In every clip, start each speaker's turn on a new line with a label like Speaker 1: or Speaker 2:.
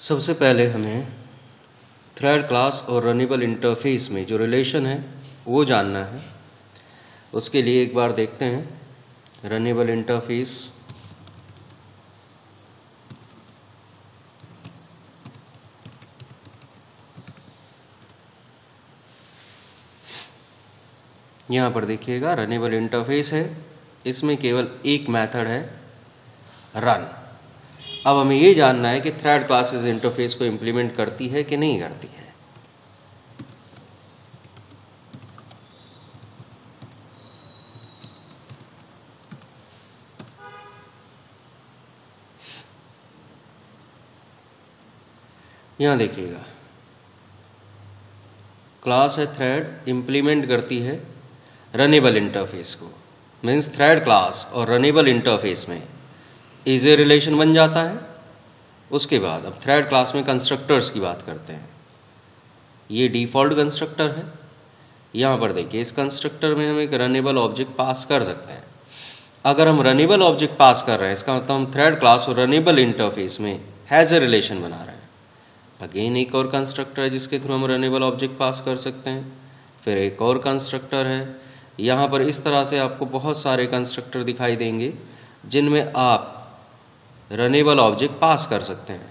Speaker 1: सबसे पहले हमें थ्रेड क्लास और रनेबल इंटरफेस में जो रिलेशन है वो जानना है। उसके लिए एक बार देखते हैं रनेबल इंटरफेस। यहां पर देखिएगा रनेबल इंटरफेस है, इसमें केवल एक मेथड है रन। अब हमें ये जानना है कि थ्रेड क्लास इस इंटरफेस को इंप्लीमेंट करती है कि नहीं करती है। यहां देखिएगा क्लास है थ्रेड, इंप्लीमेंट करती है रनेबल इंटरफेस को। मीन्स थ्रेड क्लास और रनेबल इंटरफेस में इजी रिलेशन बन जाता है। उसके बाद अब थ्रेड क्लास में कंस्ट्रक्टर्स की बात करते हैं। ये डिफॉल्ट कंस्ट्रक्टर है। यहां पर देखिए इस कंस्ट्रक्टर में हम एक रनेबल ऑब्जेक्ट पास कर सकते हैं। अगर हम रनेबल ऑब्जेक्ट पास कर रहे हैं इसका मतलब हम थ्रेड क्लास और रनेबल इंटरफेस में हैज ए रिलेशन बना रहे हैं। अगेन एक और कंस्ट्रक्टर है जिसके थ्रू हम रनेबल ऑब्जेक्ट पास कर सकते हैं। फिर एक और कंस्ट्रक्टर है। यहां पर इस तरह से आपको बहुत सारे कंस्ट्रक्टर दिखाई देंगे जिनमें आप रनेबल ऑब्जेक्ट पास कर सकते हैं।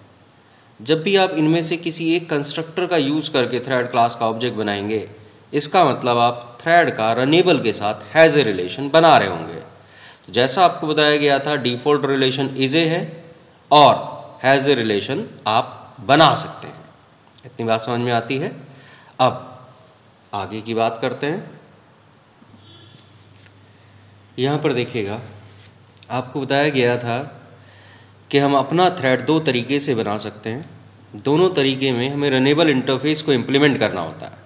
Speaker 1: जब भी आप इनमें से किसी एक कंस्ट्रक्टर का यूज करके थ्रेड क्लास का ऑब्जेक्ट बनाएंगे, इसका मतलब आप थ्रेड का रनेबल के साथ हैज ए रिलेशन बना रहे होंगे। तो जैसा आपको बताया गया था, डिफॉल्ट रिलेशन इज ए है और हैज ए रिलेशन आप बना सकते हैं। इतनी बात समझ में आती है। अब आगे की बात करते हैं। यहां पर देखिएगा आपको बताया गया था कि हम अपना थ्रेड दो तरीके से बना सकते हैं। दोनों तरीके में हमें रनेबल इंटरफेस को इंप्लीमेंट करना होता है।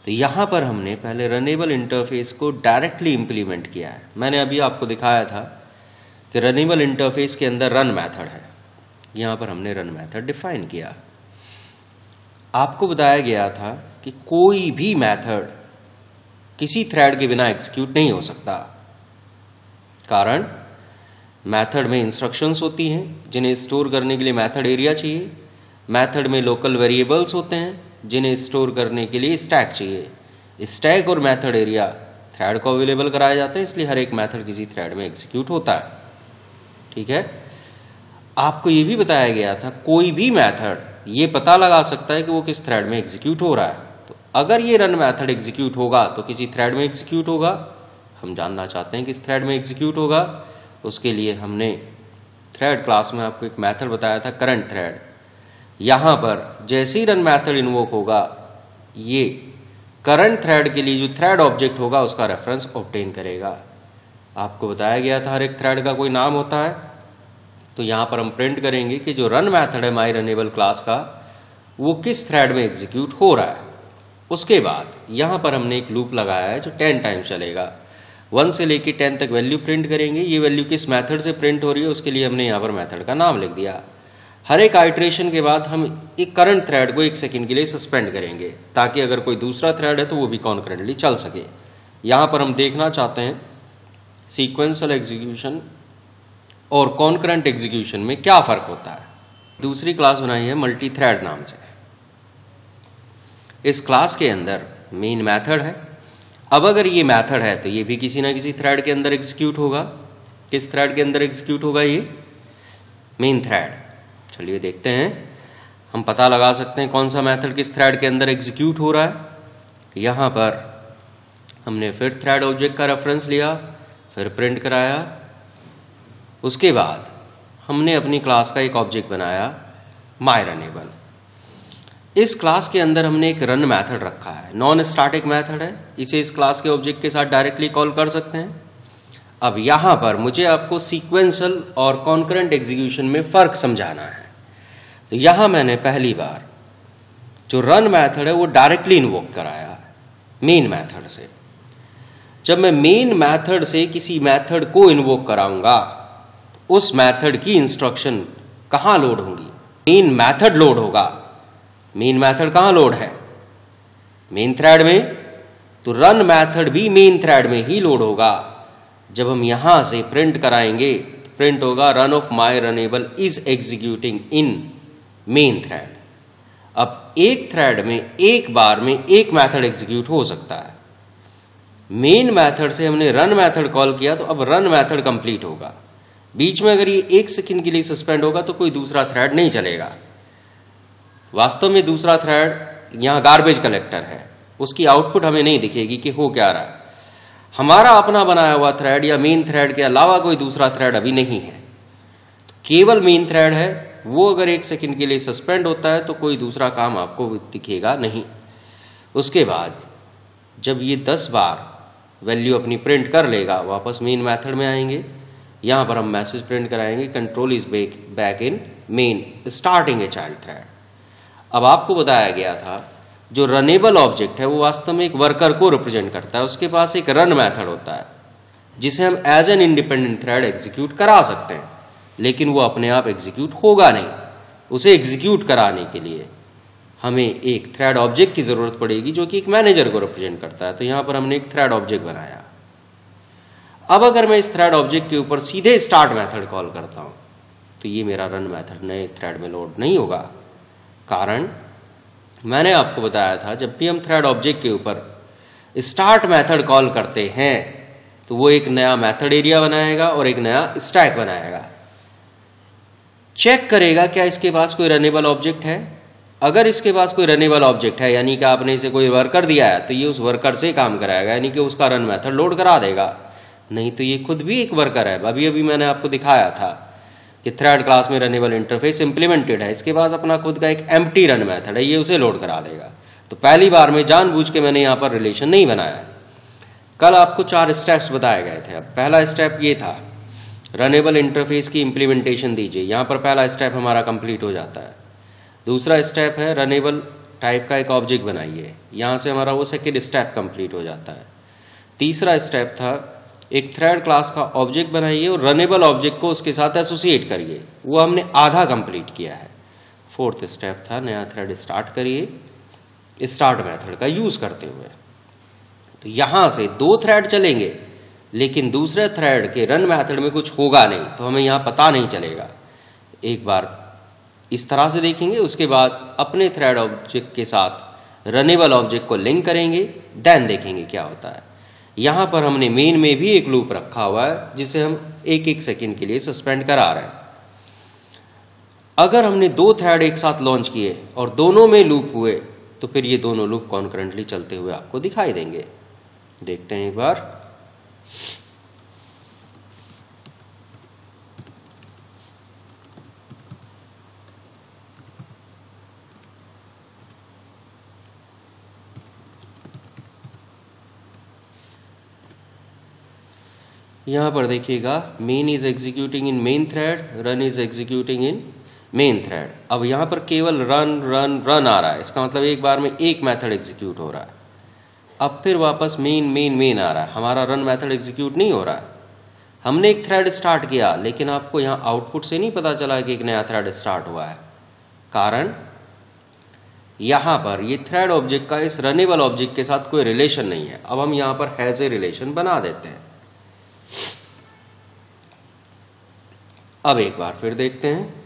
Speaker 1: तो यहां पर हमने पहले रनेबल इंटरफेस को डायरेक्टली इंप्लीमेंट किया है। मैंने अभी आपको दिखाया था कि रनेबल इंटरफेस के अंदर रन मेथड है। यहां पर हमने रन मेथड डिफाइन किया। आपको बताया गया था कि कोई भी मेथड किसी थ्रेड के बिना एग्जीक्यूट नहीं हो सकता। कारण मेथड में इंस्ट्रक्शंस होती हैं जिन्हें स्टोर करने के लिए मेथड एरिया चाहिए। मेथड में लोकल वेरिएबल्स होते हैं जिन्हें स्टोर करने के लिए स्टैक चाहिए। स्टैक और मेथड एरिया थ्रेड को अवेलेबल कराए जाते हैं, इसलिए हर एक मेथड किसी थ्रेड में एग्जीक्यूट होता है। ठीक है। आपको यह भी बताया गया था कोई भी मेथड ये पता लगा सकता है कि वो किस थ्रेड में एग्जीक्यूट हो रहा है। तो अगर ये रन मेथड एग्जीक्यूट होगा तो किसी थ्रेड में एग्जीक्यूट होगा। हम जानना चाहते हैं किस थ्रेड में एग्जीक्यूट होगा। उसके लिए हमने थ्रेड क्लास में आपको एक मेथड बताया था करंट थ्रेड। यहां पर जैसे ही रन मेथड इन्वोक होगा, ये करंट थ्रेड के लिए जो थ्रेड ऑब्जेक्ट होगा उसका रेफरेंस ऑब्टेन करेगा। आपको बताया गया था हर एक थ्रेड का कोई नाम होता है। तो यहां पर हम प्रिंट करेंगे कि जो रन मेथड है माई रनेबल क्लास का, वो किस थ्रेड में एग्जीक्यूट हो रहा है। उसके बाद यहां पर हमने एक लूप लगाया है जो 10 टाइम चलेगा। 1 से लेके 10 तक वैल्यू प्रिंट करेंगे। ये वैल्यू किस मेथड से प्रिंट हो रही है उसके लिए हमने यहां पर मेथड का नाम लिख दिया। हर एक आइट्रेशन के बाद हम एक करंट थ्रेड को 1 सेकंड के लिए सस्पेंड करेंगे ताकि अगर कोई दूसरा थ्रेड है तो वो भी कॉन्करेंटली चल सके। यहां पर हम देखना चाहते हैं सीक्वेंशियल एग्जीक्यूशन और कॉन्करेंट एग्जीक्यूशन में क्या फर्क होता है। दूसरी क्लास बनाई है मल्टी थ्रेड नाम से। इस क्लास के अंदर मेन मेथड है। अब अगर ये मेथड है तो ये भी किसी ना किसी थ्रेड के अंदर एग्जीक्यूट होगा। किस थ्रेड के अंदर एग्जीक्यूट होगा? ये मेन थ्रेड। चलिए देखते हैं। हम पता लगा सकते हैं कौन सा मेथड किस थ्रेड के अंदर एग्जीक्यूट हो रहा है। यहां पर हमने फिर थ्रेड ऑब्जेक्ट का रेफरेंस लिया, फिर प्रिंट कराया। उसके बाद हमने अपनी क्लास का एक ऑब्जेक्ट बनाया माई रनेबल। इस क्लास के अंदर हमने एक रन मेथड रखा है, नॉन स्टैटिक मेथड है। इसे इस क्लास के ऑब्जेक्ट के साथ डायरेक्टली कॉल कर सकते हैं। अब यहां पर मुझे आपको सीक्वेंशियल और कॉन्करेंट एग्जीक्यूशन में फर्क समझाना है। तो यहां मैंने पहली बार जो रन मेथड है वो डायरेक्टली इन्वोक कराया है मेन मेथड से। जब मैं मेन मेथड से किसी मेथड को इन्वोक कराऊंगा, उस मेथड की इंस्ट्रक्शन कहां लोड होंगी? मेन मेथड लोड होगा। मेन मेथड कहां लोड है? मेन थ्रेड में। तो रन मेथड भी मेन थ्रेड में ही लोड होगा। जब हम यहां से प्रिंट कराएंगे तो प्रिंट होगा run of my runnable is executing in main thread. अब एक थ्रेड में एक बार में एक मेथड एग्जीक्यूट हो सकता है। मेन मेथड से हमने रन मेथड कॉल किया तो अब रन मेथड कंप्लीट होगा। बीच में अगर ये 1 सेकंड के लिए सस्पेंड होगा तो कोई दूसरा थ्रेड नहीं चलेगा। वास्तव में दूसरा थ्रेड यहां गार्बेज कलेक्टर है, उसकी आउटपुट हमें नहीं दिखेगी कि हो क्या रहा है। हमारा अपना बनाया हुआ थ्रेड या मेन थ्रेड के अलावा कोई दूसरा थ्रेड अभी नहीं है, तो केवल मेन थ्रेड है। वो अगर 1 सेकंड के लिए सस्पेंड होता है तो कोई दूसरा काम आपको दिखेगा नहीं। उसके बाद जब ये 10 बार वैल्यू अपनी प्रिंट कर लेगा, वापस मेन मेथड में आएंगे, यहां पर हम मैसेज प्रिंट कराएंगे control is back in main starting a child thread. अब आपको बताया गया था जो रनेबल ऑब्जेक्ट है वो वास्तव में एक वर्कर को रिप्रेजेंट करता है। उसके पास एक रन मेथड होता है जिसे हम as an independent thread execute करा सकते हैं, लेकिन वो अपने आप एग्जीक्यूट होगा नहीं। उसे एग्जीक्यूट कराने के लिए हमें एक थ्रेड ऑब्जेक्ट की जरूरत पड़ेगी जो कि एक मैनेजर को रिप्रेजेंट करता है। तो यहां पर हमने एक थ्रेड ऑब्जेक्ट बनाया। अब अगर मैं इस थ्रेड ऑब्जेक्ट के ऊपर सीधे स्टार्ट मेथड कॉल करता हूं तो ये मेरा रन मेथड नए थ्रेड में लोड नहीं होगा। कारण मैंने आपको बताया था जब भी हम थ्रेड ऑब्जेक्ट के ऊपर स्टार्ट मेथड कॉल करते हैं तो वो एक नया मेथड एरिया बनाएगा और एक नया स्टैक बनाएगा। चेक करेगा क्या इसके पास कोई रनेबल ऑब्जेक्ट है। अगर इसके पास कोई रनेबल ऑब्जेक्ट है यानी कि आपने इसे कोई वर्कर दिया है तो ये उस वर्कर से काम कराएगा, यानी कि उसका रन मेथड लोड करा देगा। नहीं तो ये खुद भी एक वर्कर है। अभी अभी मैंने आपको दिखाया था कि थ्रेड क्लास में रनेबल इंटरफेस इंप्लीमेंटेड है, इसके पास अपना खुद का एक एम्प्टी रन मेथड है, ये उसे लोड करा देगा। तो पहली बार में जानबूझ के मैंने यहां पर रिलेशन नहीं बनाया। कल आपको 4 स्टेप्स बताए गए थे। अब पहला स्टेप ये था रनेबल इंटरफेस की इंप्लीमेंटेशन दीजिए, यहां पर पहला स्टेप हमारा कंप्लीट हो जाता है। दूसरा स्टेप है रनेबल टाइप का एक ऑब्जेक्ट बनाइए, यहां से हमारा वो सेकेंड स्टेप कंप्लीट हो जाता है। तीसरा स्टेप था एक थ्रेड क्लास का ऑब्जेक्ट बनाइए और रनेबल ऑब्जेक्ट को उसके साथ एसोसिएट करिए, वो हमने आधा कंप्लीट किया है। फोर्थ स्टेप था नया थ्रेड स्टार्ट करिए स्टार्ट मेथड का यूज करते हुए। तो यहां से 2 थ्रेड चलेंगे लेकिन दूसरे थ्रेड के रन मेथड में कुछ होगा नहीं, तो हमें यहां पता नहीं चलेगा। एक बार इस तरह से देखेंगे, उसके बाद अपने थ्रेड ऑब्जेक्ट के साथ रनेबल ऑब्जेक्ट को लिंक करेंगे, देन देखेंगे क्या होता है। यहां पर हमने मेन में भी एक लूप रखा हुआ है जिसे हम 1-1 सेकंड के लिए सस्पेंड करा रहे हैं। अगर हमने 2 थ्रेड एक साथ लॉन्च किए और दोनों में लूप हुए तो फिर ये दोनों लूप कॉन्करेंटली चलते हुए आपको दिखाई देंगे। देखते हैं एक बार। यहां पर देखिएगा main is executing in main thread, run is executing in main thread. अब यहां पर केवल रन रन रन आ रहा है, इसका मतलब एक बार में एक मेथड एग्जीक्यूट हो रहा है। अब फिर वापस मेन मेन मेन आ रहा है, हमारा रन मेथड एग्जीक्यूट नहीं हो रहा है। हमने एक थ्रेड स्टार्ट किया लेकिन आपको यहां आउटपुट से नहीं पता चला कि एक नया थ्रेड स्टार्ट हुआ है। कारण यहां पर ये थ्रेड ऑब्जेक्ट का इस रनेबल ऑब्जेक्ट के साथ कोई रिलेशन नहीं है। अब हम यहां पर हैज ए रिलेशन बना देते हैं। अब एक बार फिर देखते हैं।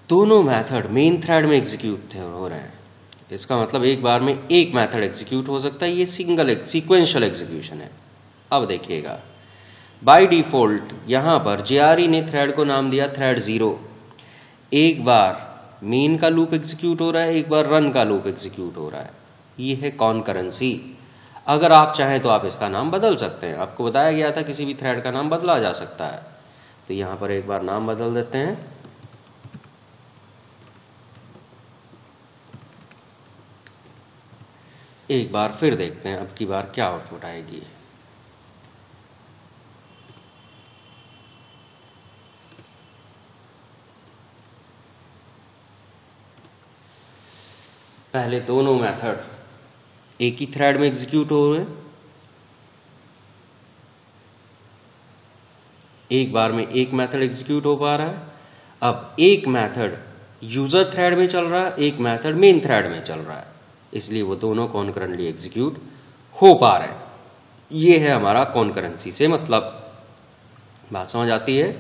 Speaker 1: दोनों मेथड मेन थ्रेड में एग्जीक्यूट हो रहे हैं, इसका मतलब एक बार में एक मेथड एग्जीक्यूट हो सकता है। ये सिंगल सीक्वेंशियल एग्जीक्यूशन है। अब देखिएगा बाय डिफॉल्ट यहां पर जेआरई ने थ्रेड को नाम दिया थ्रेड 0। एक बार मेन का लूप एग्जीक्यूट हो रहा है, एक बार रन का लूप एग्जीक्यूट हो रहा है। ये है कॉनकरेंसी। अगर आप चाहें तो आप इसका नाम बदल सकते हैं। आपको बताया गया था किसी भी थ्रेड का नाम बदला जा सकता है। तो यहां पर एक बार नाम बदल देते हैं। एक बार फिर देखते हैं अब की बार क्या आउटपुट आएगी। पहले दोनों मेथड एक ही थ्रेड में एग्जीक्यूट हो रहे हैं, एक बार में एक मेथड एग्जीक्यूट हो पा रहा है। अब एक मेथड यूजर थ्रेड में चल रहा है, एक मेथड मेन थ्रेड में चल रहा है। इसलिए वो दोनों कॉन्करेंटली एग्जीक्यूट हो पा रहे हैं। ये है हमारा कॉन्करेंसी से मतलब। बात समझ आती है?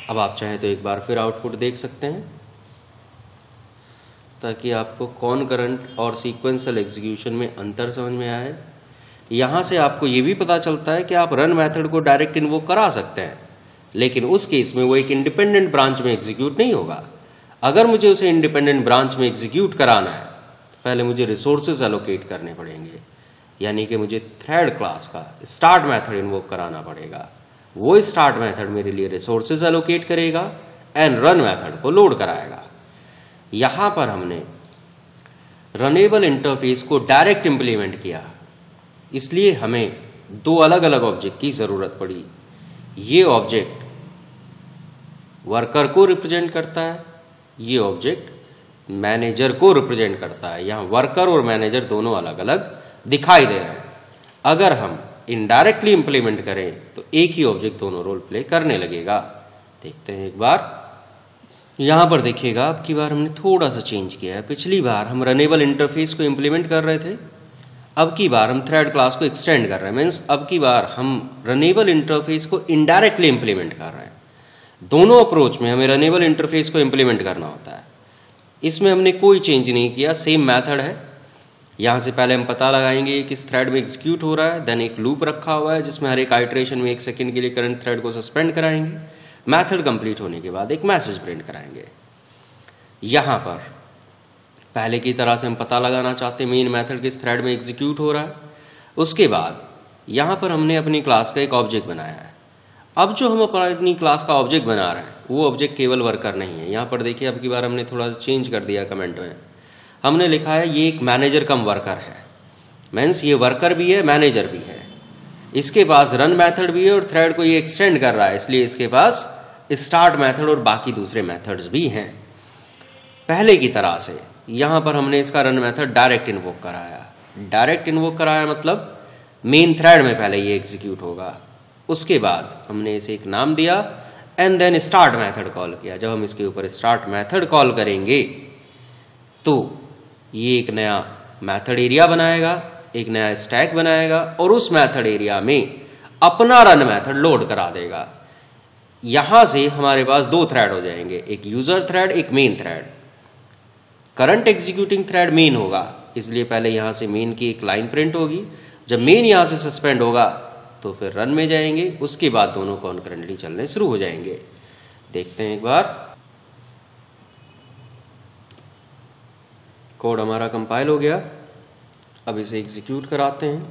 Speaker 1: अब आप चाहें तो एक बार फिर आउटपुट देख सकते हैं ताकि आपको कॉन्करेंट और सीक्वेंशियल एग्जीक्यूशन में अंतर समझ में आए। यहां से आपको यह भी पता चलता है कि आप रन मेथड को डायरेक्ट इन्वोक करा सकते हैं, लेकिन उस केस में वो एक इंडिपेंडेंट ब्रांच में एग्जीक्यूट नहीं होगा। अगर मुझे उसे इंडिपेंडेंट ब्रांच में एग्जीक्यूट कराना है तो पहले मुझे रिसोर्सेज एलोकेट करने पड़ेंगे, यानी कि मुझे थ्रेड क्लास का स्टार्ट मेथड इन्वोक कराना पड़ेगा। वो स्टार्ट मेथड मेरे लिए रिसोर्सेज एलोकेट करेगा एंड रन मेथड को लोड कराएगा। यहां पर हमने रनेबल इंटरफेस को डायरेक्ट इंप्लीमेंट किया, इसलिए हमें दो अलग अलग ऑब्जेक्ट की जरूरत पड़ी। ये ऑब्जेक्ट वर्कर को रिप्रेजेंट करता है, ये ऑब्जेक्ट मैनेजर को रिप्रेजेंट करता है। यहां वर्कर और मैनेजर दोनों अलग अलग दिखाई दे रहे हैं। अगर हम इनडायरेक्टली इंप्लीमेंट करें तो एक ही ऑब्जेक्ट दोनों रोल प्ले करने लगेगा। देखते हैं एक बार। यहां पर देखिएगा, अब की बार हमने थोड़ा सा चेंज किया है। पिछली बार हम रनेबल इंटरफेस को इंप्लीमेंट कर रहे थे, अब की बार हम थ्रेड क्लास को एक्सटेंड कर रहे हैं। मीन्स अब की बार हम रनेबल इंटरफेस को इनडायरेक्टली इंप्लीमेंट कर रहे हैं। दोनों अप्रोच में हमें रनेबल इंटरफेस को इंप्लीमेंट करना होता है। इसमें हमने कोई चेंज नहीं किया, सेम मेथड है। यहां से पहले हम पता लगाएंगे किस थ्रेड में एग्जीक्यूट हो रहा है, देन एक लूप रखा हुआ है जिसमें हर एक आइटरेशन में 1 सेकंड के लिए करंट थ्रेड को सस्पेंड कराएंगे। मेथड कंप्लीट होने के बाद एक मैसेज प्रिंट कराएंगे। यहां पर पहले की तरह से हम पता लगाना चाहते हैं मेन मेथड किस थ्रेड में एग्जीक्यूट हो रहा है। उसके बाद यहां पर हमने अपनी क्लास का एक ऑब्जेक्ट बनाया है। अब जो हम अपनी क्लास का ऑब्जेक्ट बना रहे हैं वो ऑब्जेक्ट केवल वर्कर नहीं है। यहां पर देखिए, अब की बार हमने थोड़ा चेंज कर दिया कमेंट में। हमने लिखा है ये एक मैनेजर कम वर्कर है। मीन्स ये वर्कर भी है, मैनेजर भी है, इसके पास रन मेथड भी है और थ्रेड को ये एक्सटेंड कर रहा है, इसलिए इसके पास स्टार्ट मेथड और बाकी दूसरे मेथड्स भी हैं। पहले की तरह से यहां पर हमने इसका रन मेथड डायरेक्ट इन्वोक कराया। डायरेक्ट इन्वोक कराया मतलब मेन थ्रेड में पहले ये एग्जीक्यूट होगा, उसके बाद हमने इसे एक नाम दिया and then start method call किया। जब हम इसके ऊपर स्टार्ट मेथड कॉल करेंगे तो ये एक नया मेथड एरिया बनाएगा, एक नया स्टैक बनाएगा और उस मेथड एरिया में अपना रन मेथड लोड करा देगा। यहां से हमारे पास दो थ्रेड हो जाएंगे, एक यूजर थ्रेड, एक main thread. Current executing thread main होगा, इसलिए पहले यहां से मेन की एक लाइन प्रिंट होगी। जब मेन यहां से सस्पेंड होगा तो फिर रन में जाएंगे, उसके बाद दोनों कॉन्करेंटली चलने शुरू हो जाएंगे। देखते हैं एक बार। कोड हमारा कंपाइल हो गया, अब इसे एग्जीक्यूट कराते हैं।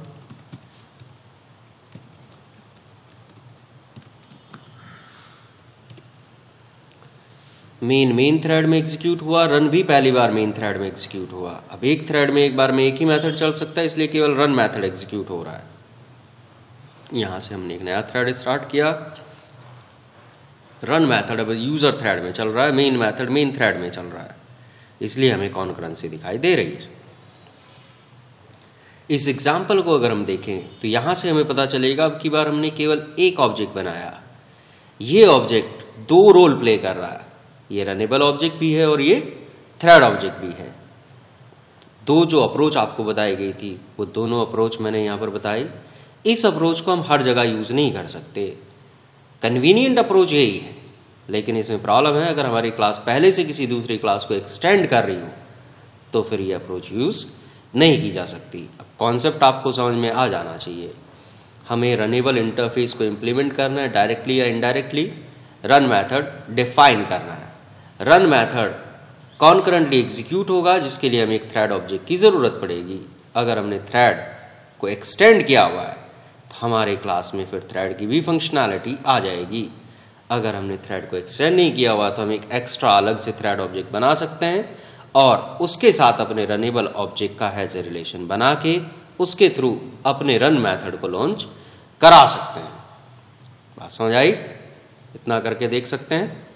Speaker 1: मेन थ्रेड में एग्जीक्यूट हुआ, रन भी पहली बार मेन थ्रेड में एग्जीक्यूट हुआ। अब एक थ्रेड में एक बार में एक ही मेथड चल सकता है, इसलिए केवल रन मेथड एग्जीक्यूट हो रहा है। यहां से हमने एक नया थ्रेड स्टार्ट किया। रन मेथड अब यूजर थ्रेड में चल रहा है, मेन मेथड मेन थ्रेड में चल रहा है, इसलिए हमें कॉन्करेंसी दिखाई दे रही है। इस एग्जाम्पल को अगर हम देखें तो यहां से हमें पता चलेगा अब की बार हमने केवल एक ऑब्जेक्ट बनाया। ये ऑब्जेक्ट दो रोल प्ले कर रहा है, ये रनेबल ऑब्जेक्ट भी है और ये थ्रेड ऑब्जेक्ट भी है। दो जो अप्रोच आपको बताई गई थी वो दोनों अप्रोच मैंने यहां पर बताई। इस अप्रोच को हम हर जगह यूज नहीं कर सकते, कन्वीनियंट अप्रोच यही है, लेकिन इसमें प्रॉब्लम है, अगर हमारी क्लास पहले से किसी दूसरी क्लास को एक्सटेंड कर रही हो तो फिर ये अप्रोच यूज नहीं की जा सकती। अब कॉन्सेप्ट आपको समझ में आ जाना चाहिए। हमें रनेबल इंटरफेस को इंप्लीमेंट करना है, डायरेक्टली या इनडायरेक्टली रन मेथड डिफाइन करना है। रन मेथड कॉन्करेंटली एग्जीक्यूट होगा, जिसके लिए हमें एक थ्रेड ऑब्जेक्ट की जरूरत पड़ेगी। अगर हमने थ्रेड को एक्सटेंड किया हुआ है तो हमारे क्लास में फिर थ्रेड की भी फंक्शनैलिटी आ जाएगी। अगर हमने थ्रेड को एक्सटेंड नहीं किया हुआ तो हम एक एक्स्ट्रा अलग से थ्रेड ऑब्जेक्ट बना सकते हैं और उसके साथ अपने रनेबल ऑब्जेक्ट का हैज ए रिलेशन बना के उसके थ्रू अपने रन मेथड को लॉन्च करा सकते हैं। बात समझ आई? इतना करके देख सकते हैं।